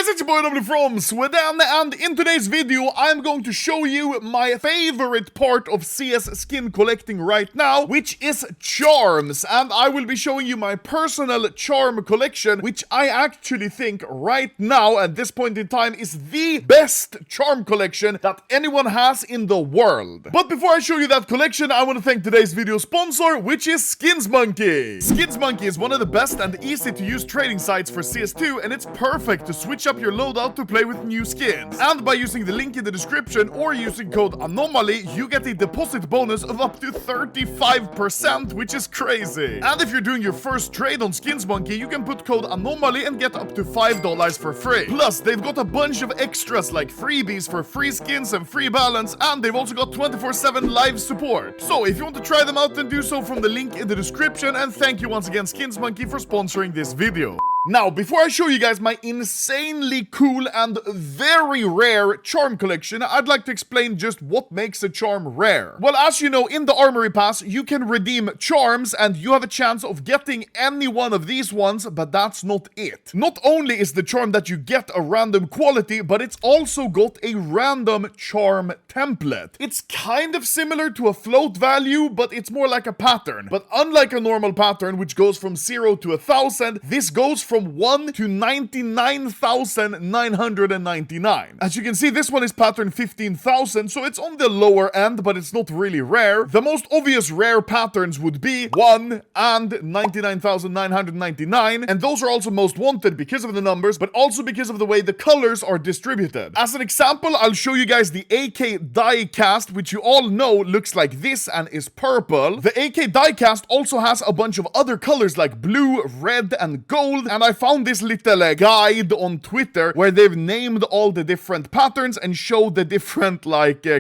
guys, it's your boy Lovely from Sweden, and in today's video I'm going to show you my favorite part of CS skin collecting right now, which is charms. And I will be showing you my personal charm collection, which I actually think right now at this point in time is the best charm collection that anyone has in the world. But before I show you that collection, I want to thank today's video sponsor, which is SkinsMonkey. SkinsMonkey is one of the best and easy to use trading sites for CS2, and it's perfect to switch up your loadout to play with new skins. And by using the link in the description or using code ANOMALY, you get a deposit bonus of up to 35%, which is crazy. And if you're doing your first trade on SkinsMonkey, you can put code ANOMALY and get up to $5 for free. Plus, they've got a bunch of extras like freebies for free skins and free balance, and they've also got 24/7 live support. So if you want to try them out, then do so from the link in the description, and thank you once again SkinsMonkey for sponsoring this video. Now, before I show you guys my insanely cool and very rare charm collection, I'd like to explain just what makes a charm rare. Well, as you know, in the Armory Pass, you can redeem charms, and you have a chance of getting any one of these ones, but that's not it. Not only is the charm that you get a random quality, but it's also got a random charm template. It's kind of similar to a float value, but it's more like a pattern. But unlike a normal pattern, which goes from 0 to 1,000, this goes from 1 to 99,999. As you can see, this one is pattern 15,000, so it's on the lower end, but it's not really rare. The most obvious rare patterns would be 1 and 99,999, and those are also most wanted because of the numbers, but also because of the way the colors are distributed. As an example, I'll show you guys the AK diecast, which you all know looks like this and is purple. The AK diecast also has a bunch of other colors like blue, red, and gold, and I found this little guide on Twitter where they've named all the different patterns and showed the different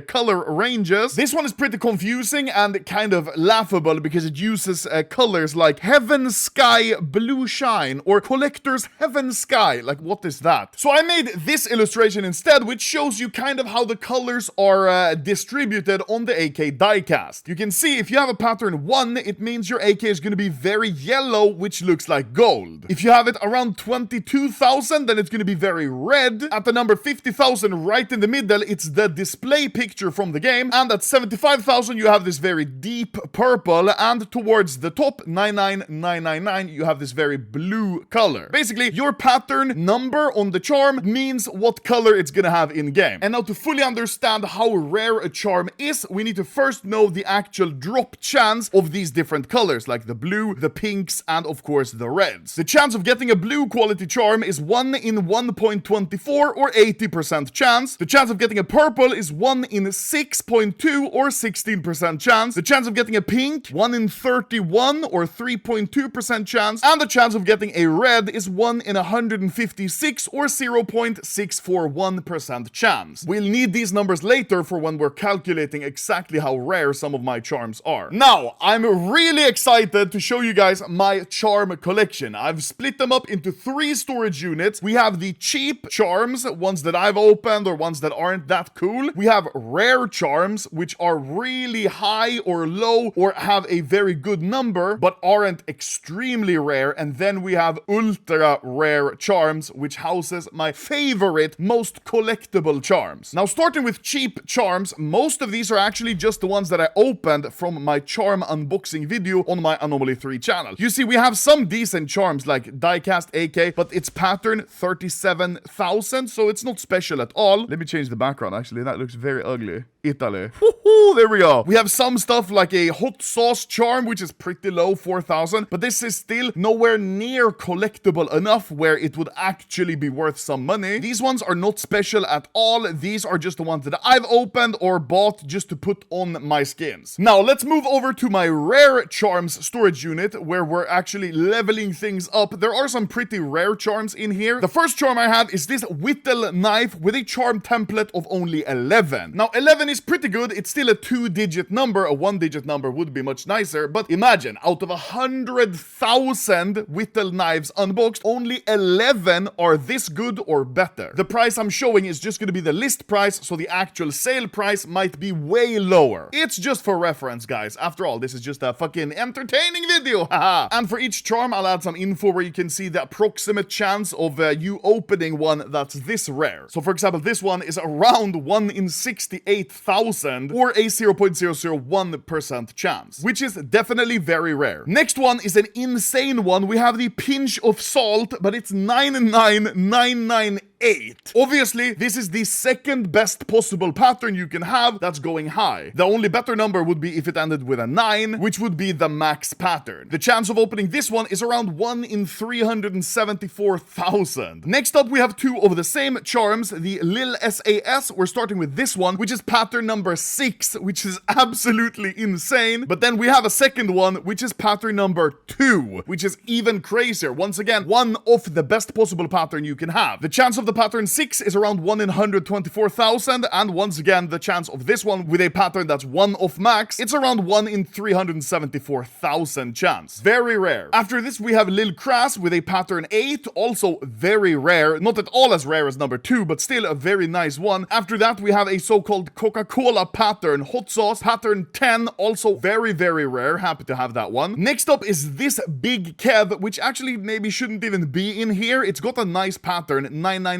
color ranges. This one is pretty confusing and kind of laughable because it uses colors like Heaven Sky Blue Shine or Collector's Heaven Sky. Like, what is that? So I made this illustration instead, which shows you kind of how the colors are distributed on the AK diecast. You can see if you have a pattern 1, it means your AK is going to be very yellow, which looks like gold. If you have it around 22,000, then it's going to be very red. At the number 50,000 right in the middle, it's the display picture from the game. And at 75,000, you have this very deep purple. And towards the top, 99,999, you have this very blue color. Basically, your pattern number on the charm means what color it's going to have in game. And now to fully understand how rare a charm is, we need to first know the actual drop chance of these different colors, like the blue, the pinks, and of course the reds. The chance of getting a blue quality charm is 1 in 1.24 or 80% chance. The chance of getting a purple is 1 in 6.2 or 16% chance. The chance of getting a pink, 1 in 31 or 3.2% chance. And the chance of getting a red is 1 in 156 or 0.641% chance. We'll need these numbers later for when we're calculating exactly how rare some of my charms are. Now, I'm really excited to show you guys my charm collection. I've split them up into 3 storage units. We have the cheap charms, ones that I've opened or ones that aren't that cool. We have rare charms, which are really high or low or have a very good number, but aren't extremely rare. And then we have ultra rare charms, which houses my favorite, most collectible charms. Now, starting with cheap charms, most of these are actually just the ones that I opened from my charm unboxing video on my Anomaly 3 channel. You see, we have some decent charms like diecast AK, but it's pattern 37,000, so it's not special at all. Let me change the background, actually. That looks very ugly. Italy. Woohoo, there we go. We have some stuff like a hot sauce charm, which is pretty low, 4,000, but this is still nowhere near collectible enough where it would actually be worth some money. These ones are not special at all. These are just the ones that I've opened or bought just to put on my skins. Now, let's move over to my rare charms storage unit where we're actually leveling things up. There are some pretty rare charms in here. The first charm I have is this whittle knife with a charm template of only 11. Now, 11 is pretty good. It's still still a 2-digit number. A 1-digit number would be much nicer, but imagine, out of 100,000 Whittle knives unboxed, only 11 are this good or better. The price I'm showing is just going to be the list price, so the actual sale price might be way lower. It's just for reference, guys. After all, this is just a fucking entertaining video, haha. And for each charm, I'll add some info where you can see the approximate chance of you opening one that's this rare. So for example, this one is around 1 in 68,000 or a 0.001% chance, which is definitely very rare. Next one is an insane one. We have the pinch of salt, but it's 99998. Obviously, this is the second best possible pattern you can have that's going high. The only better number would be if it ended with a 9, which would be the max pattern. The chance of opening this one is around 1 in 374,000. Next up, we have two of the same charms, the Lil SAS. We're starting with this one, which is pattern number 6, which is absolutely insane. But then we have a second one, which is pattern number 2, which is even crazier. Once again, one of the best possible pattern you can have. The chance of the pattern 6 is around 1 in 124,000, and once again, the chance of this one with a pattern that's 1 off max, it's around 1 in 374,000 chance. Very rare. After this, we have Lil Crass with a pattern 8, also very rare. Not at all as rare as number 2, but still a very nice one. After that, we have a so-called Coca-Cola pattern hot sauce, pattern 10, also very, very rare. Happy to have that one. Next up is this Big Kev, which actually maybe shouldn't even be in here. It's got a nice pattern, 99624,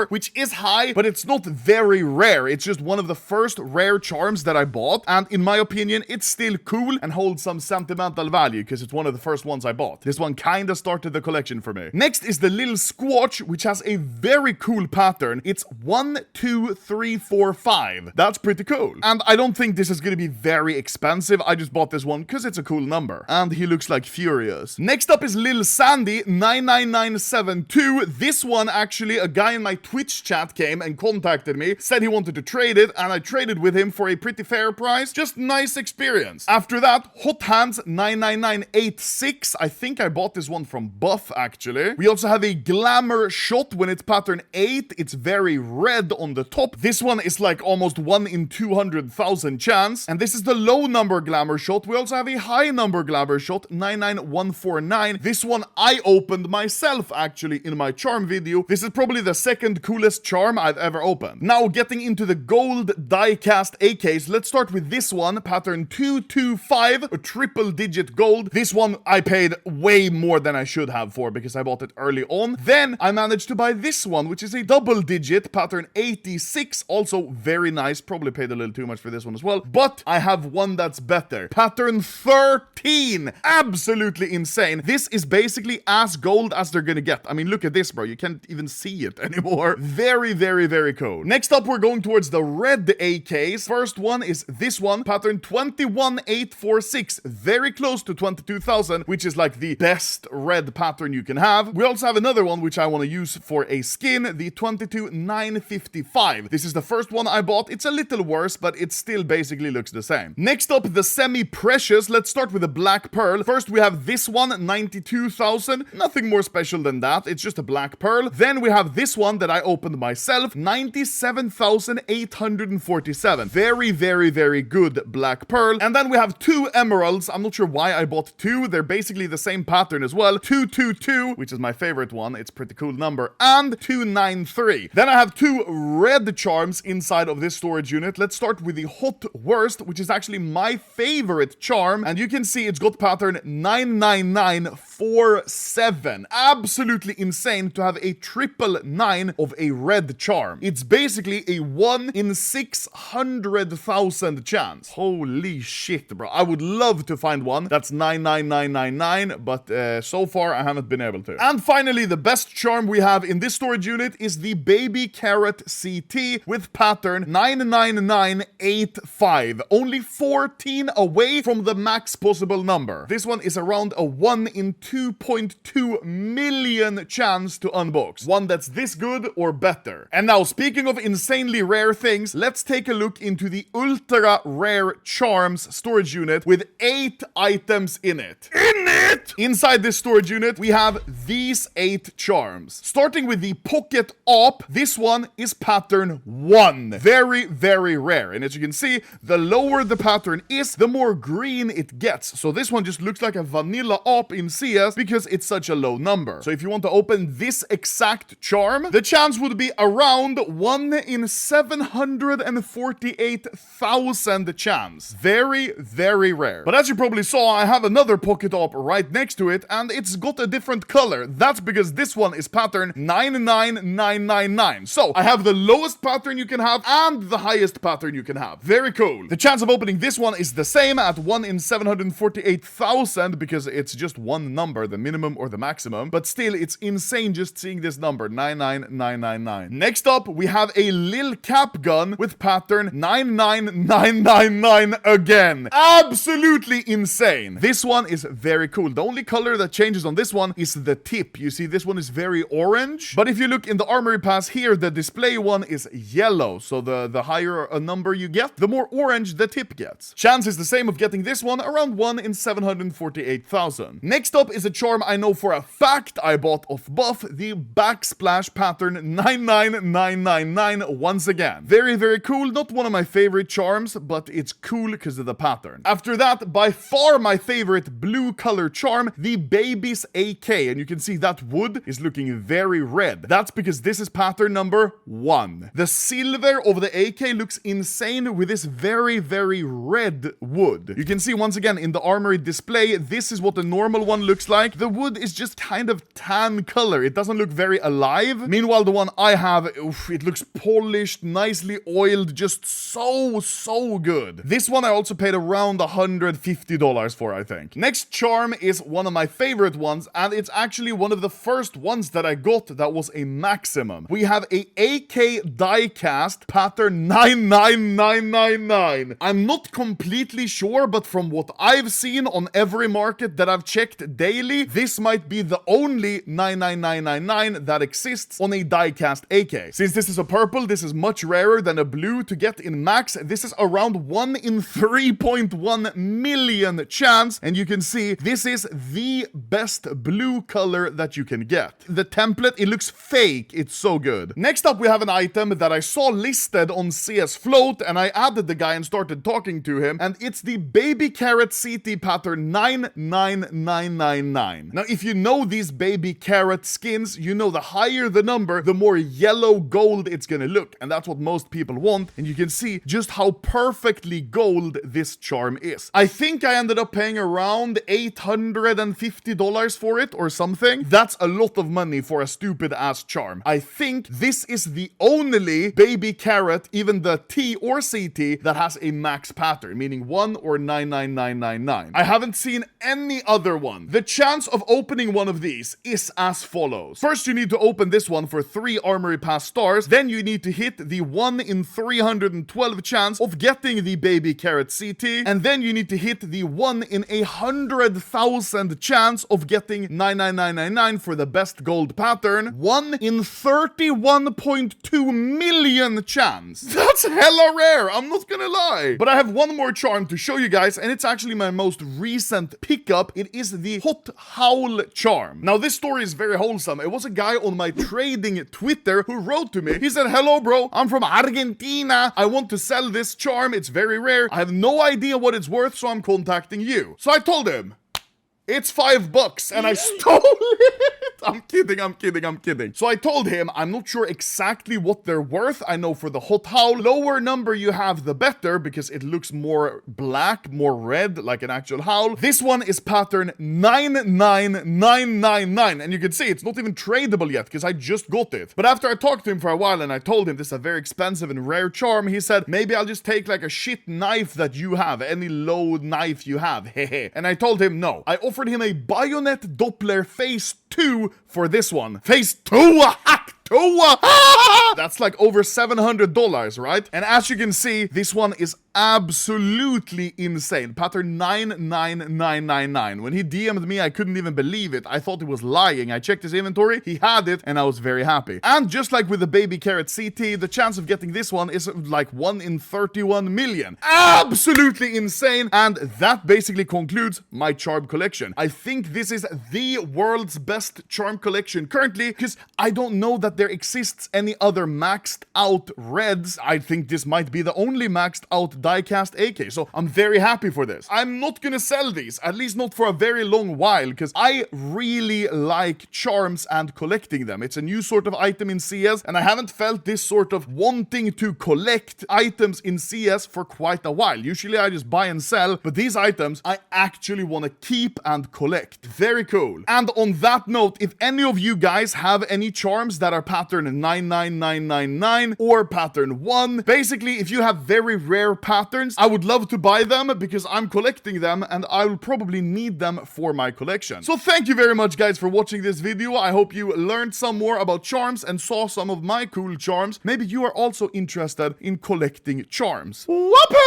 which is high, but it's not very rare. It's just one of the first rare charms that I bought, and in my opinion, it's still cool and holds some sentimental value because it's one of the first ones I bought. This one kinda started the collection for me. Next is the Lil Squatch, which has a very cool pattern. It's 1, 2, 3, 4, 5. That's pretty cool. And I don't think this is gonna be very expensive. I just bought this one because it's a cool number. And he looks like furious. Next up is Lil Sandy, 99972. This one, actually, a guy in my Twitch chat came and contacted me, said he wanted to trade it, and I traded with him for a pretty fair price. Just nice experience. After that, Hot Hands 99986. I think I bought this one from Buff, actually. We also have a Glamour Shot when it's pattern 8. It's very red on the top. This one is like almost 1 in 200,000 chance. And this is the low number Glamour Shot. We also have a high number Glamour Shot, 99149. This one I opened myself, actually, in my charm video. This is probably the second coolest charm I've ever opened. Now, getting into the gold diecast AKs, let's start with this one, pattern 225, a triple digit gold. This one I paid way more than I should have for because I bought it early on. Then I managed to buy this one, which is a double digit, pattern 86, also very nice. Probably paid a little too much for this one as well, but I have one that's better. Pattern 13, absolutely insane. This is basically as gold as they're gonna get. I mean, look at this, bro. You can't even see it anymore. Very, very, very cool. Next up, we're going towards the red AKs. First one is this one, pattern 21846, very close to 22,000, which is like the best red pattern you can have. We also have another one which I want to use for a skin, the 22955. This is the first one I bought. It's a little worse, but it still basically looks the same. Next up, the semi-precious. Let's start with the black pearl. First, we have this one, 92,000. Nothing more special than that. It's just a black pearl. Then we have this one that I opened myself, 97,847. Very, very, very good black pearl. And then we have two emeralds. I'm not sure why I bought two. They're basically the same pattern as well. 222, which is my favorite one. It's a pretty cool number. And 293. Then I have two red charms inside of this storage unit. Let's start with the hot worst, which is actually my favorite charm. And you can see it's got pattern 99947. Absolutely insane to have a triple 9 of a red charm. It's basically a 1 in 600,000 chance. Holy shit, bro. I would love to find one that's 99999, but so far I haven't been able to. And finally, the best charm we have in this storage unit is the Baby Carrot CT with pattern 99985. Only 14 away from the max possible number. This one is around a 1 in 2.2 million chance to unbox. 1 one that's this good or better. And now, speaking of insanely rare things, let's take a look into the ultra rare charms storage unit with 8 items in it. Inside this storage unit, we have these 8 charms. Starting with the Pocket Op, this one is pattern 1. Very, very rare. And as you can see, the lower the pattern is, the more green it gets. So this one just looks like a vanilla Op in CS because it's such a low number. So if you want to open this exact charm, the chance would be around 1 in 748,000 chance. Very, very rare. But as you probably saw, I have another Pocket Op right next to it, and it's got a different color. That's because this one is pattern 99999. So I have the lowest pattern you can have and the highest pattern you can have. Very cool. The chance of opening this one is the same at 1 in 748,000 because it's just one number, the minimum or the maximum. But still, it's insane just seeing this number, 99999. Next up, we have a Lil Cap gun with pattern 99999 again. Absolutely insane. This one is very cool. The only color that changes on this one is the tip. You see, this one is very orange. But if you look in the armory pass here, the display one is yellow. So the higher a number you get, the more orange the tip gets. Chance is the same of getting this one, around 1 in 748,000. Next up is a charm I know for a fact I bought off Buff, the Backsplash pattern 99999 once again. Very, very cool. Not one of my favorite charms, but it's cool because of the pattern. After that, by far my favorite blue color charm, the Baby's AK. And you can see that wood is looking very red. That's because this is pattern number 1. The silver of the AK looks insane with this very, very red wood. You can see once again in the armory display, this is what the normal one looks like. The wood is just kind of tan color. It doesn't look very alive. Meanwhile, the one I have, it looks polished, nicely oiled, just so good. This one I also paid around $150 for, I think. Next charm is one of my favorite ones, and it's actually one of the first ones that I got that was a maximum. We have a AK diecast pattern 99999. I'm not completely sure, but from what I've seen on every market that I've checked daily, this might be the only 99999 that exists on a diecast AK. Since this is a purple, this is much rarer than a blue to get in max. This is around 1 in 3.1 million chance, and you can see this is the best blue color that you can get. The template, it looks fake. It's so good. Next up, we have an item that I saw listed on CS Float, and I added the guy and started talking to him, and it's the Baby Carrot CT pattern 99999. Now, if you know these Baby Carrot skins, you know the higher the number, the more yellow gold it's gonna look, and that's what most people want, and you can see just how perfectly gold this charm is. I think I ended up paying around $850 for it or something. That's a lot of money for a stupid ass charm. I think this is the only Baby Carrot, even the T or CT, that has a max pattern, meaning 1 or 99999. I haven't seen any other one. The chance of opening one of these is as follows. First, you need to open this one for 3 armory pass stars. Then you need to hit the 1 in 312 chance of getting the Baby Carrot CT. And then you need to hit the 1 in 100,000 chance of getting 99999 for the best gold pattern. 1 in 31.2 million chance. That's hella rare, I'm not gonna lie. But I have one more charm to show you guys, and it's actually my most recent pickup. It is the Hot Howl charm. Now, this story is very wholesome. It was a guy on my trading Twitter who wrote to me. He said, "Hello, bro. I'm from Argentina. I want to sell this charm. It's very rare. I have no idea what it's worth, so I'm contacting you." So I told him, it's $5, and I stole it. I'm kidding. So I told him, I'm not sure exactly what they're worth. I know for the Hot Howl, lower number you have, the better, because it looks more black, more red, like an actual howl. This one is pattern 99999, and you can see it's not even tradable yet, because I just got it. But after I talked to him for a while, and I told him this is a very expensive and rare charm, he said, maybe I'll just take like a shit knife that you have, any low knife you have, hehe. And I told him no. I offered him a Bayonet Doppler Phase 2 for this one. Phase 2! Hack 2! That's like over $700, right? And as you can see, this one is absolutely insane. Pattern 99999. When he DM'd me, I couldn't even believe it. I thought he was lying. I checked his inventory, he had it, and I was very happy. And just like with the baby carrot CT, the chance of getting this one is like 1 in 31 million. Absolutely insane. And that basically concludes my charm collection. I think this is the world's best charm collection currently, because I don't know that there exists any other maxed out reds. I think this might be the only maxed out diecast AK, so I'm very happy for this. I'm not gonna sell these, at least not for a very long while, because I really like charms and collecting them. It's a new sort of item in CS, and I haven't felt this sort of wanting to collect items in CS for quite a while. Usually I just buy and sell, but these items I actually want to keep and collect. Very cool. And on that note, if any of you guys have any charms that are pattern 99999 or pattern 1, basically if you have very rare patterns, I would love to buy them because I'm collecting them and I will probably need them for my collection. So thank you very much guys for watching this video. I hope you learned some more about charms and saw some of my cool charms. Maybe you are also interested in collecting charms. Whoopee!